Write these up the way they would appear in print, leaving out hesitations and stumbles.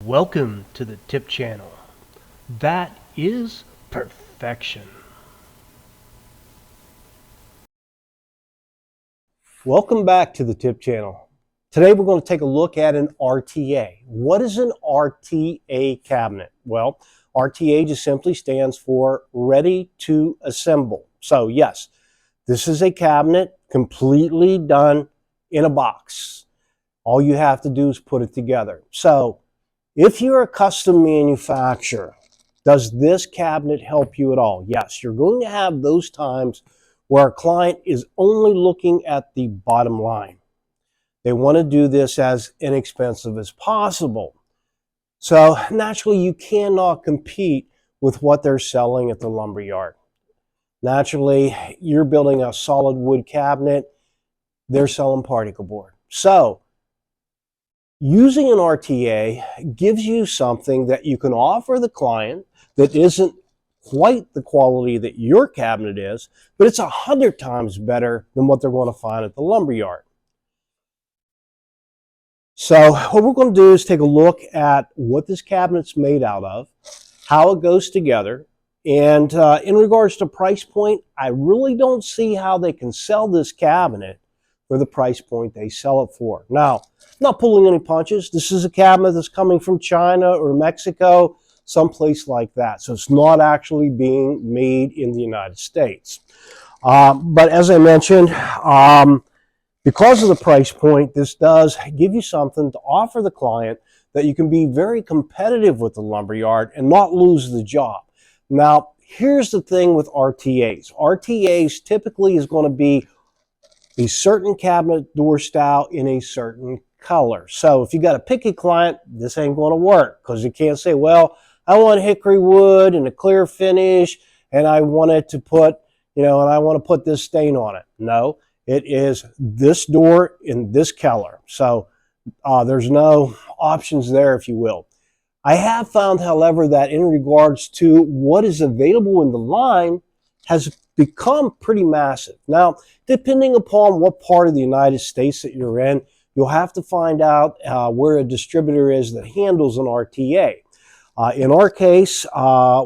Welcome to the tip channel. That is perfection. Welcome back to the tip channel. Today we're going to take a look at an R.T.A. What is an R.T.A. cabinet? Well, R.T.A. just simply stands for Ready to Assemble. So yes, this is a cabinet completely done in a box. All you have to do is put it together. So if you're a custom manufacturer, does this cabinet help you at all? Yes, you're going to have those times where a client is only looking at the bottom line. They want to do this as inexpensive as possible. So naturally, you cannot compete with what they're selling at the lumber yard. Naturally, you're building a solid wood cabinet. They're selling particle board. So using an R.T.A. gives you something that you can offer the client that isn't quite the quality that your cabinet is, but it's 100 times better than what they're going to find at the lumber yard. So what we're going to do is take a look at what this cabinet's made out of, how it goes together, and in regards to price point, I really don't see how they can sell this cabinet for the price point they sell it for. Now, I'm not pulling any punches. This is a cabinet that's coming from China or Mexico, someplace like that. So it's not actually being made in the United States. But as I mentioned, because of the price point, this does give you something to offer the client that you can be very competitive with the lumberyard and not lose the job. Now, here's the thing with R.T.A.s. R.T.A.s typically is going to be a certain cabinet door style in a certain color. So if you got a picky client, this ain't going to work because you can't say, well, I want hickory wood and a clear finish and I want it to put, and I want to put this stain on it. No, it is this door in this color. So there's no options there, if you will. I have found, however, that in regards to what is available in the line has become pretty massive. Now, depending upon what part of the United States that you're in, you'll have to find out where a distributor is that handles an R.T.A. In our case,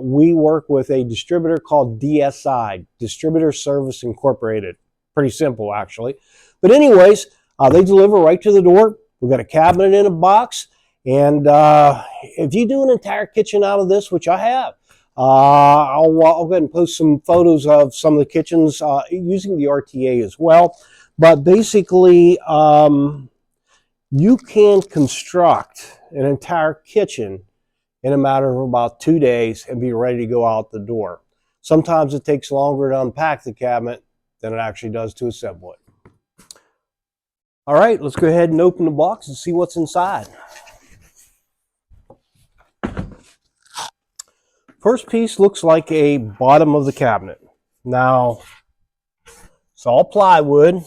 we work with a distributor called D.S.I, Distributor Service Incorporated. Pretty simple, actually. But anyways, they deliver right to the door. We've got a cabinet in a box. And if you do an entire kitchen out of this, which I have, I'll go ahead and post some photos of some of the kitchens using the R.T.A. as well. But basically, you can construct an entire kitchen in a matter of about 2 days and be ready to go out the door. Sometimes it takes longer to unpack the cabinet than it actually does to assemble it. All right, let's go ahead and open the box and see what's inside. First piece looks like a bottom of the cabinet. Now, it's all plywood.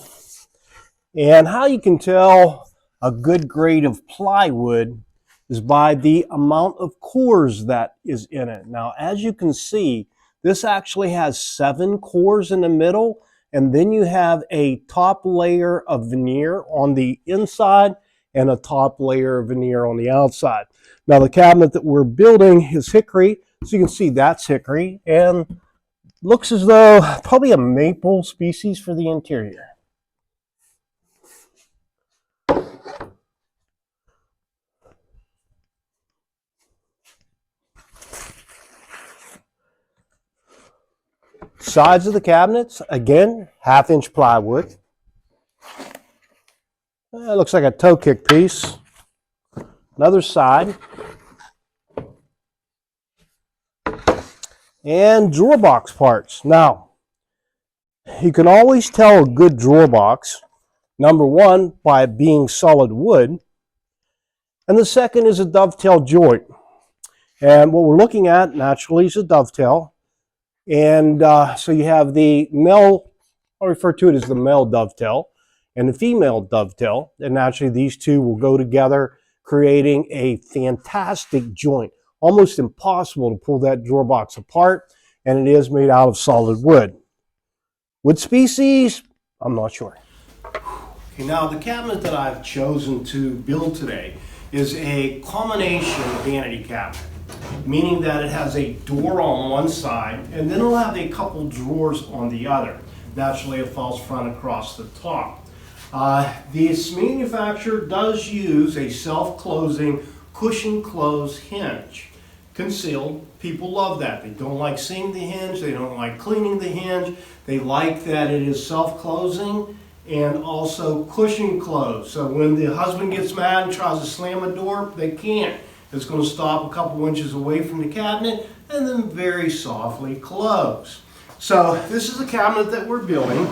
And how you can tell a good grade of plywood is by the amount of cores that is in it. Now, as you can see, this actually has 7 cores in the middle, and then you have a top layer of veneer on the inside and a top layer of veneer on the outside. Now, the cabinet that we're building is hickory, so you can see that's hickory, and looks as though probably a maple species for the interior. Sides of the cabinets, again, 1/2-inch plywood. It looks like a toe kick piece. Another side. And drawer box parts. Now, you can always tell a good drawer box, number one, by it being solid wood, and the second is a dovetail joint. And what we're looking at, naturally, is a dovetail. And so you have the male, I'll refer to it as the male dovetail, and the female dovetail. And naturally, these two will go together, creating a fantastic joint. Almost impossible to pull that drawer box apart, and it is made out of solid wood. Wood species, I'm not sure. Okay, now the cabinet that I've chosen to build today is a combination vanity cabinet, meaning that it has a door on one side and then it'll have a couple drawers on the other. Naturally, it falls front across the top. This manufacturer does use a self-closing cushion close hinge. Concealed, people love that. They don't like seeing the hinge, they don't like cleaning the hinge. They like that it is self-closing and also cushion closed. So when the husband gets mad and tries to slam a door, they can't. It's going to stop a couple inches away from the cabinet and then very softly close. So this is the cabinet that we're building,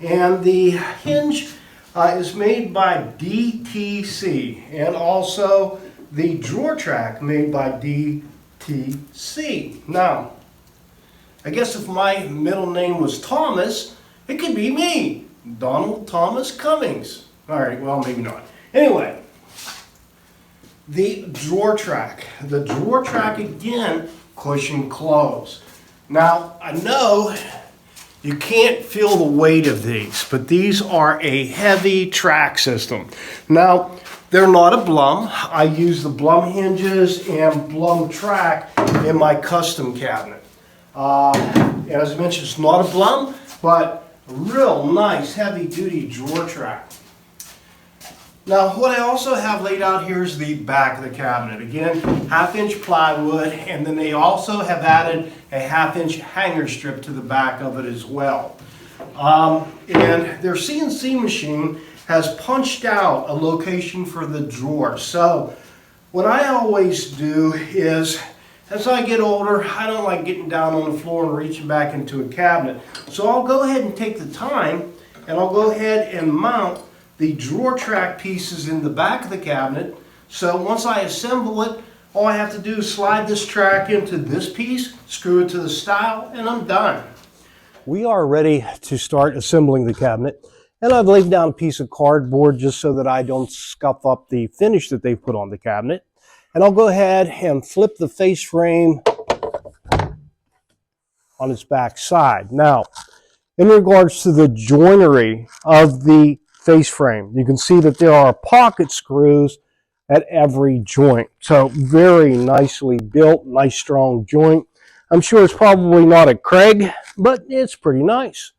and the hinge is made by D.S.I, and also the drawer track made by D.S.I. Now, I guess if my middle name was Thomas, it could be me, Donald Thomas Cummings. All right, well, maybe not. Anyway, the drawer track. The drawer track, again, cushion close. Now, I know you can't feel the weight of these, but these are a heavy track system. Now, they're not a Blum. I use the Blum hinges and Blum track in my custom cabinet. And as I mentioned, it's not a Blum, but a real nice heavy-duty drawer track. Now, what I also have laid out here is the back of the cabinet. Again, 1/2-inch plywood, and then they also have added a 1/2-inch hanger strip to the back of it as well. And their CNC machine has punched out a location for the drawer. So what I always do is, as I get older, I don't like getting down on the floor and reaching back into a cabinet. So I'll go ahead and take the time, and I'll go ahead and mount the drawer track pieces in the back of the cabinet. So once I assemble it, all I have to do is slide this track into this piece, screw it to the stile, and I'm done. We are ready to start assembling the cabinet, and I've laid down a piece of cardboard just so that I don't scuff up the finish that they've put on the cabinet. And I'll go ahead and flip the face frame on its back side. Now, in regards to the joinery of the face frame, you can see that there are pocket screws at every joint. So very nicely built, nice strong joint. I'm sure it's probably not a Craig, but it's pretty nice.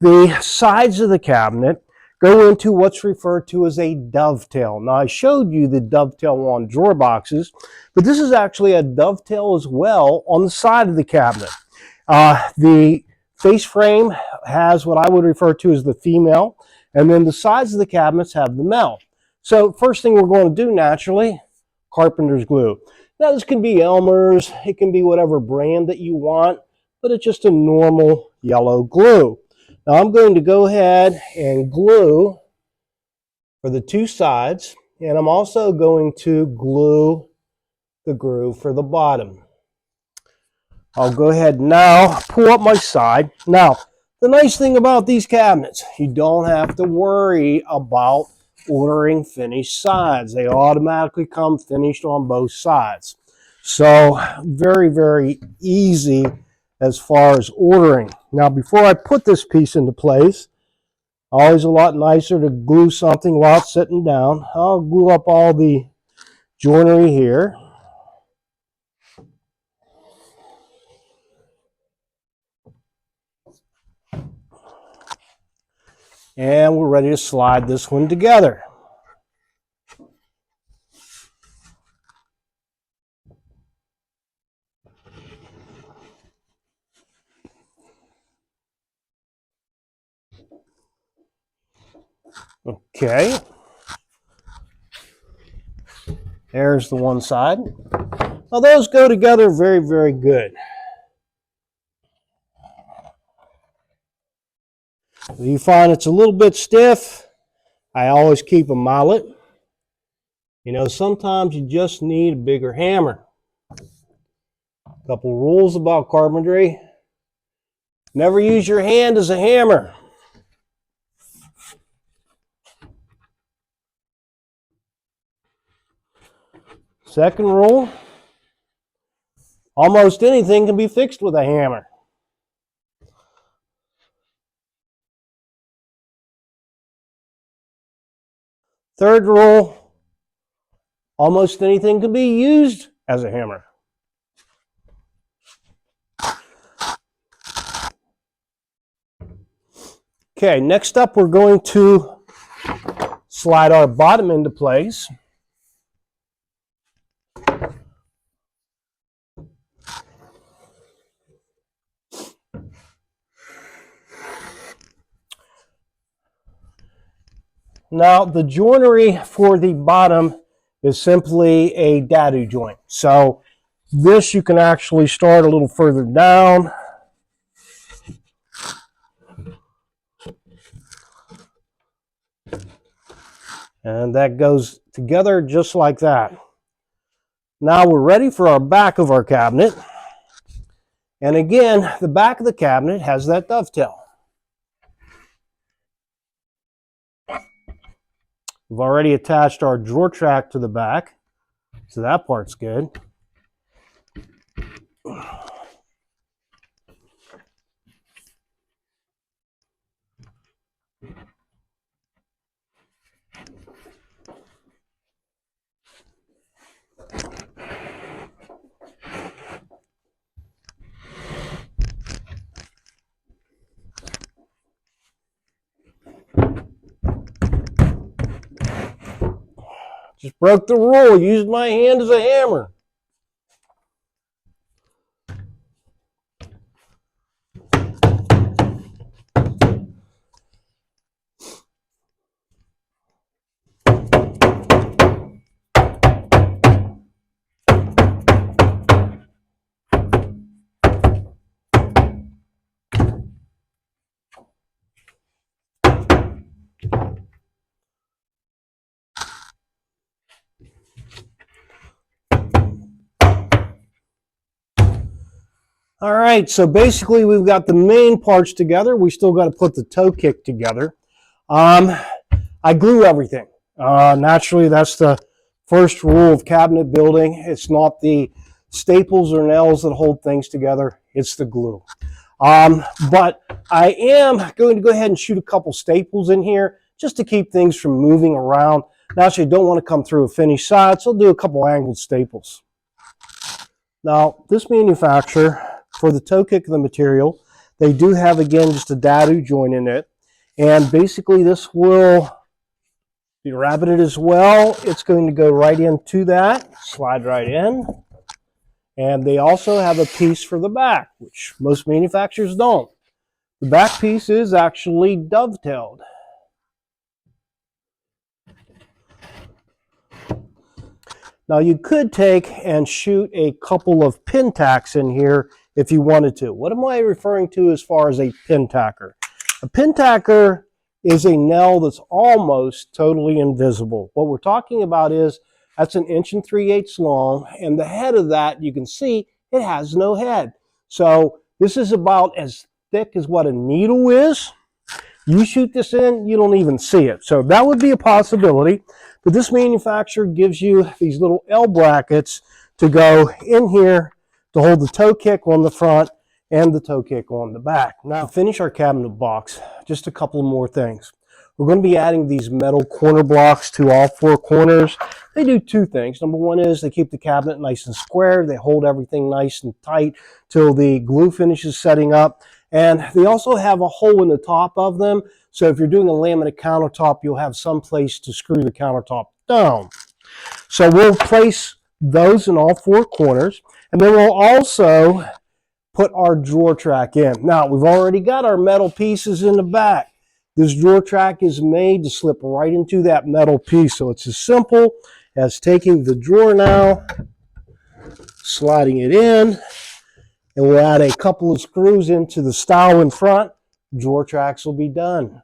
The sides of the cabinet go into what's referred to as a dovetail. Now, I showed you the dovetail on drawer boxes, but this is actually a dovetail as well on the side of the cabinet. The face frame has what I would refer to as the female, and then the sides of the cabinets have the male. So first thing we're going to do, naturally, carpenter's glue. Now this can be Elmer's, it can be whatever brand that you want, but it's just a normal yellow glue. Now I'm going to go ahead and glue for the two sides, and I'm also going to glue the groove for the bottom. I'll go ahead now, pull up my side. Now, the nice thing about these cabinets, you don't have to worry about ordering finished sides. They automatically come finished on both sides. So, very, very easy as far as ordering. Now, before I put this piece into place, always a lot nicer to glue something while it's sitting down. I'll glue up all the joinery here. And we're ready to slide this one together. Okay. There's the one side. Now those go together very, very good. If you find it's a little bit stiff, I always keep a mallet. You know, sometimes you just need a bigger hammer. A couple rules about carpentry. Never use your hand as a hammer. Second rule, almost anything can be fixed with a hammer. Third rule, Almost anything can be used as a hammer. Okay, next up we're going to slide our bottom into place. Now, the joinery for the bottom is simply a dado joint. So this you can actually start a little further down. And that goes together just like that. Now we're ready for our back of our cabinet. And again, the back of the cabinet has that dovetail. We've already attached our drawer track to the back, so that part's good. Just broke the rule, used my hand as a hammer. All right, so basically we've got the main parts together. We still got to put the toe kick together. I glue everything. Naturally, that's the first rule of cabinet building. It's not the staples or nails that hold things together. It's the glue. But I am going to go ahead and shoot a couple staples in here just to keep things from moving around. Naturally, I don't want to come through a finished side, so I'll do a couple angled staples. Now, this manufacturer, for the toe kick of the material, they do have, again, just a dado joint in it. And basically this will be rabbited as well. It's going to go right into that, slide right in. And they also have a piece for the back, which most manufacturers don't. The back piece is actually dovetailed. Now you could take and shoot a couple of pin tacks in here if you wanted to. What am I referring to as far as a pin tacker? A pin tacker is a nail that's almost totally invisible. What we're talking about is that's 1 3/8 long, and the head of that, you can see, it has no head. So this is about as thick as what a needle is. You shoot this in, you don't even see it. So that would be a possibility. But this manufacturer gives you these little L brackets to go in here to hold the toe kick on the front and the toe kick on the back. Now, to finish our cabinet box, just a couple more things. We're going to be adding these metal corner blocks to all 4 corners. They do 2 things. Number one is they keep the cabinet nice and square. They hold everything nice and tight till the glue finishes setting up. And they also have a hole in the top of them. So if you're doing a laminate countertop, you'll have some place to screw the countertop down. So we'll place those in all 4 corners. And then we'll also put our drawer track in. Now, we've already got our metal pieces in the back. This drawer track is made to slip right into that metal piece. So it's as simple as taking the drawer now, sliding it in, and we'll add a couple of screws into the stile in front. Drawer tracks will be done.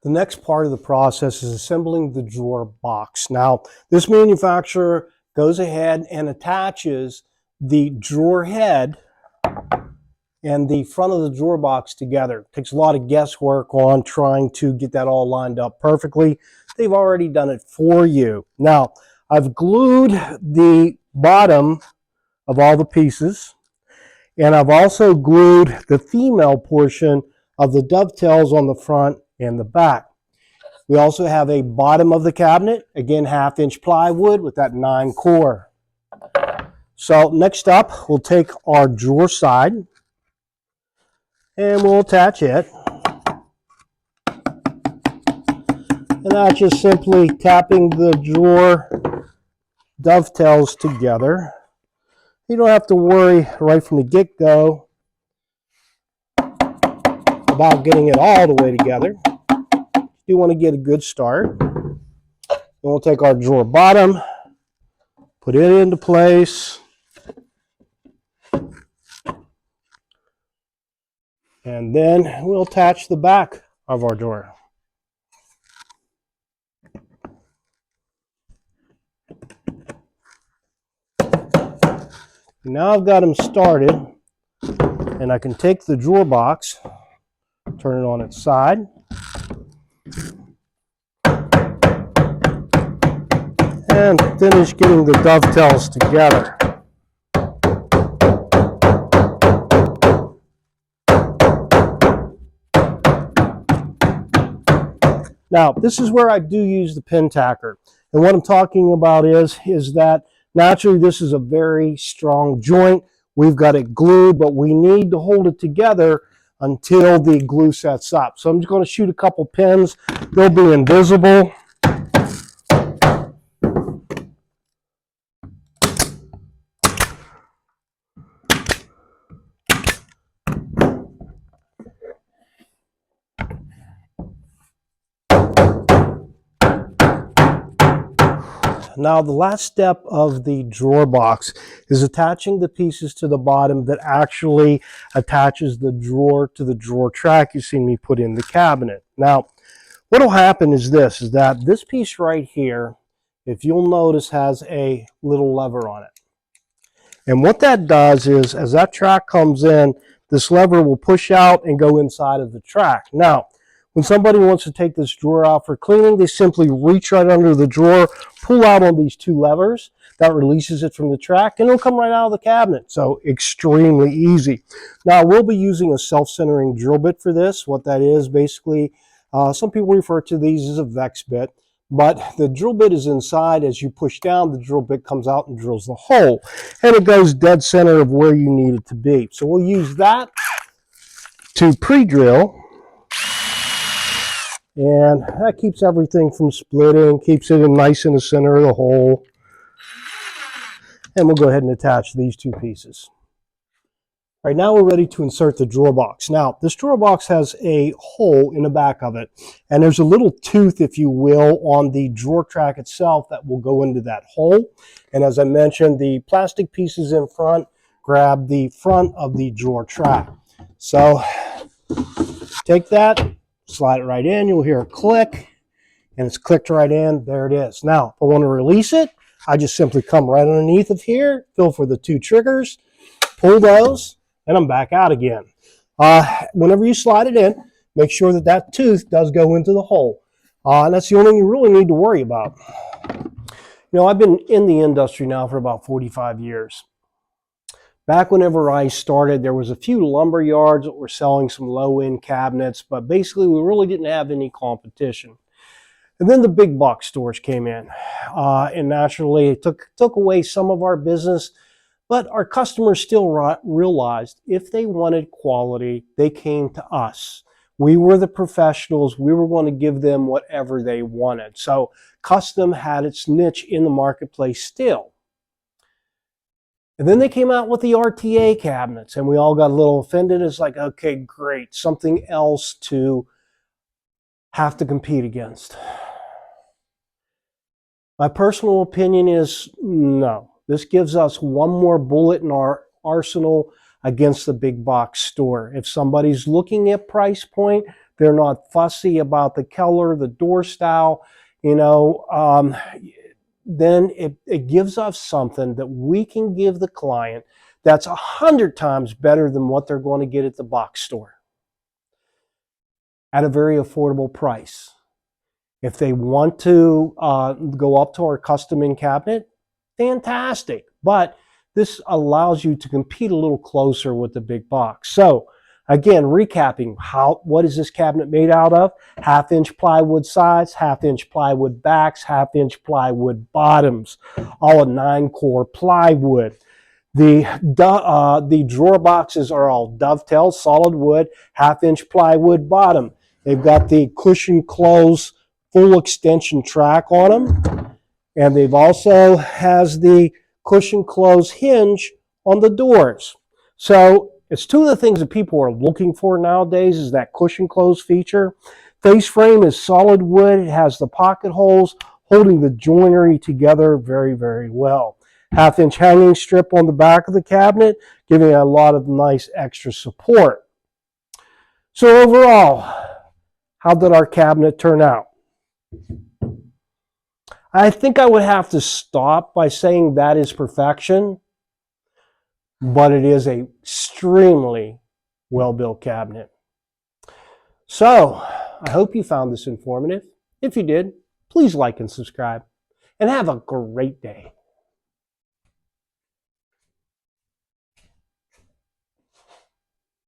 The next part of the process is assembling the drawer box. Now, this manufacturer goes ahead and attaches the drawer head and the front of the drawer box together. It takes a lot of guesswork on trying to get that all lined up perfectly. They've already done it for you. Now, I've glued the bottom of all the pieces, and I've also glued the female portion of the dovetails on the front and the back. We also have a bottom of the cabinet, again 1/2-inch plywood with that 9 core. So next up, we'll take our drawer side and we'll attach it. And that's just simply tapping the drawer dovetails together. You don't have to worry right from the get-go about getting it all the way together. You want to get a good start. Then we'll take our drawer bottom, put it into place, and then we'll attach the back of our drawer. Now I've got them started, and I can take the drawer box, turn it on its side, and finish getting the dovetails together. Now, this is where I do use the pin tacker. And what I'm talking about is that naturally this is a very strong joint. We've got it glued, but we need to hold it together until the glue sets up. So I'm just going to shoot a couple pins. They'll be invisible. Now the last step of the drawer box is attaching the pieces to the bottom that actually attaches the drawer to the drawer track you've seen me put in the cabinet. Now what will happen is this, is that this piece right here, if you'll notice, has a little lever on it. And what that does is, as that track comes in, this lever will push out and go inside of the track. Now, when somebody wants to take this drawer out for cleaning, they simply reach right under the drawer, pull out on these 2 levers. That releases it from the track, and it'll come right out of the cabinet. So extremely easy. Now, we'll be using a self-centering drill bit for this. What that is, basically, some people refer to these as a Vex bit. But the drill bit is inside. As you push down, the drill bit comes out and drills the hole. And it goes dead center of where you need it to be. So we'll use that to pre-drill. And that keeps everything from splitting, keeps it nice in the center of the hole. And we'll go ahead and attach these 2 pieces. All right, now we're ready to insert the drawer box. Now, this drawer box has a hole in the back of it, and there's a little tooth, if you will, on the drawer track itself that will go into that hole. And as I mentioned, the plastic pieces in front grab the front of the drawer track. So take that, slide it right in, you'll hear a click, and it's clicked right in. There it is. Now, if I want to release it, I just simply come right underneath of here, feel for the 2 triggers, pull those, and I'm back out again. Whenever you slide it in, make sure that that tooth does go into the hole. And that's the only thing you really need to worry about. You know, I've been in the industry now for about 45 years. Back whenever I started, there was a few lumber yards that were selling some low-end cabinets, but basically we really didn't have any competition. And then the big box stores came in, and naturally it took away some of our business. But our customers still realized if they wanted quality, they came to us. We were the professionals. We were going to give them whatever they wanted. So custom had its niche in the marketplace still. And then they came out with the R.T.A cabinets, and we all got a little offended. It's like, okay, great, something else to have to compete against. My personal opinion is no. This gives us one more bullet in our arsenal against the big box store. If somebody's looking at price point, they're not fussy about the color, the door style, you know, then it gives us something that we can give the client that's 100 times better than what they're going to get at the box store at a very affordable price. If they want to go up to our custom-in cabinet, fantastic. But this allows you to compete a little closer with the big box. So again, recapping, what is this cabinet made out of? 1/2-inch plywood sides, 1/2-inch plywood backs, 1/2-inch plywood bottoms, all a 9-core plywood. The drawer boxes are all dovetailed, solid wood, 1/2-inch plywood bottom. They've got the cushion close full extension track on them, and they've also has the cushion close hinge on the doors. So it's two of the things that people are looking for nowadays is that cushion close feature. Face frame is solid wood. It has the pocket holes holding the joinery together very, very well. 1/2-inch hanging strip on the back of the cabinet, giving a lot of nice extra support. So overall, how did our cabinet turn out? I think I would have to stop by saying that is perfection, but it is an extremely well-built cabinet. So, I hope you found this informative. If you did, please like and subscribe, and have a great day.